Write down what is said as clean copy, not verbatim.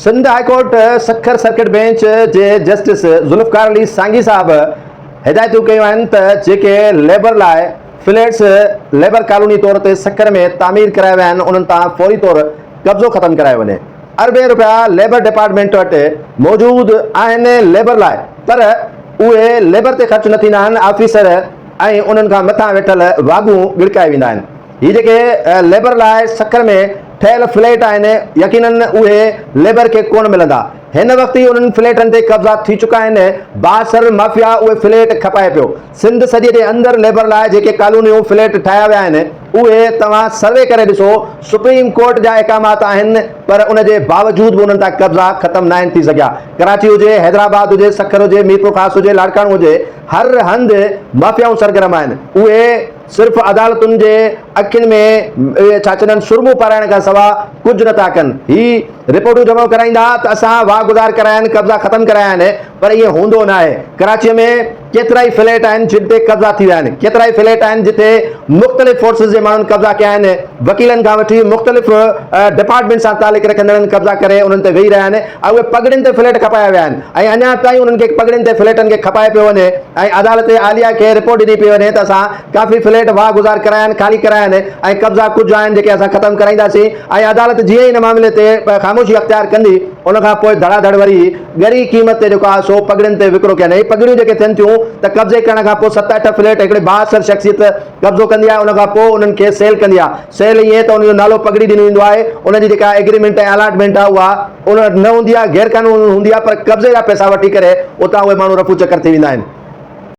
Sindh high court Sukkur circuit bench जे justice Zulfiqar Ali Sangi साहब हिदायतूं कयूं आहिनि त जेके लेबर लाइ फ्लैट्स लेबर कॉलोनी तौर ते सखर में तामीर कराया विया आहिनि उन्हनि तां फौरी तौर कब्ज़ो ख़त्म करायो वञे। अरबे रुपया लेबर डिपार्टमेंट वटि मौजूदु आहिनि लेबर लाइ, पर उहे लेबर ते ख़र्च न थींदा आहिनि, ऑफिसर ऐं उन्हनि खां मथां वेठल वागूं गिड़काए वेंदा आहिनि। हीअ जेके लेबर लाइ सखर में ठहियल फ्लैट आहिनि, यकीनन उहे लेबर खे कोन मिलंदा। हिन वक्त ही उन्हनि फ्लैटनि ते कब्ज़ा थी चुका आहिनि। बासर माफ़िया उहे फ्लैट खपाए पियो। सिंध सॼे जे अंदरि लेबर लाइ जेके कॉलोनियूं फ्लैट ठाहिया विया आहिनि उहे तव्हां सर्वे करे ॾिसो, सुप्रीम कोर्ट जा अहकामात आहिनि, पर उन जे बावजूद बि उन्हनि तां कब्ज़ा ख़त्म न आहिनि थी सघिया। कराची हुजे, हैदराबाद हुजे, सखर हुजे, मीरपुर ख़ासि हुजे, लाड़काणो हुजे, हर हंधि माफ़ियाऊं सरगर्म आहिनि। उहे सिर्फ़ु अदालतुनि जे अखियुनि में छा चवंदा आहिनि सुरमूं पाराइण खां सवाइ कुझु नथा कनि। ही रिपोर्टूं जमा कराईंदा त असां वाह गुज़ार कराया आहिनि, कब्ज़ा ख़त्म कराया आहिनि, पर इहो हूंदो न आहे। कराचीअ में केतिरा ई फ्लैट आहिनि जिते कब्ज़ा थी विया आहिनि, केतिरा ई फ्लैट आहिनि जिते मुख़्तलिफ़ फोर्सिस जे माण्हुनि कब्ज़ा कया आहिनि। वकीलनि खां वठी मुख़्तलिफ़ डिपार्टमेंट सां तालिक़ रखंदड़नि कब्ज़ा करे उन्हनि ते वेही रहिया आहिनि ऐं उहे पगड़ियुनि ते फ्लैट खपाया विया आहिनि ऐं अञा ताईं उन्हनि खे पगड़ियुनि ते फ्लैटनि खे खपाए पियो वञे ऐं अदालत आलिया खे रिपोर्ट ॾिनी पई वञे त असां काफ़ी फ्लैट वाह गुज़ार कराया आहिनि, ख़ाली कराया आहिनि ऐं कब्ज़ा कुझु आहिनि जेके असां ख़त्म कराईंदासीं। ऐं अदालत जीअं ई हिन मामले ते ख़ामोशी अख़्तियार कंदी उन खां पोइ धड़ाधड़ वरी ॻरी क़ीमत ते जेको आहे सो पगड़ियुनि ते विकिरो कनि। पगड़ियूं जेके थियनि थियूं त कब्ज़े करण खां पोइ 7-8 फ्लैट हिकिड़े बासर शख़्सियत कब्ज़ो कंदी आहे, उन खां पोइ उन्हनि खे सेल कंदी आहे। सेल ईअं त उनजो नालो पगड़ी ॾिनो वेंदो आहे, उनजी जेका एग्रीमेंट ऐं अलॉटमेंट आहे उहा उन न हूंदी आहे, गैर कानूनी हूंदी आहे, पर कब्ज़े जा पैसा वठी करे उतां उहे माण्हू रफू चकर थी वेंदा आहिनि।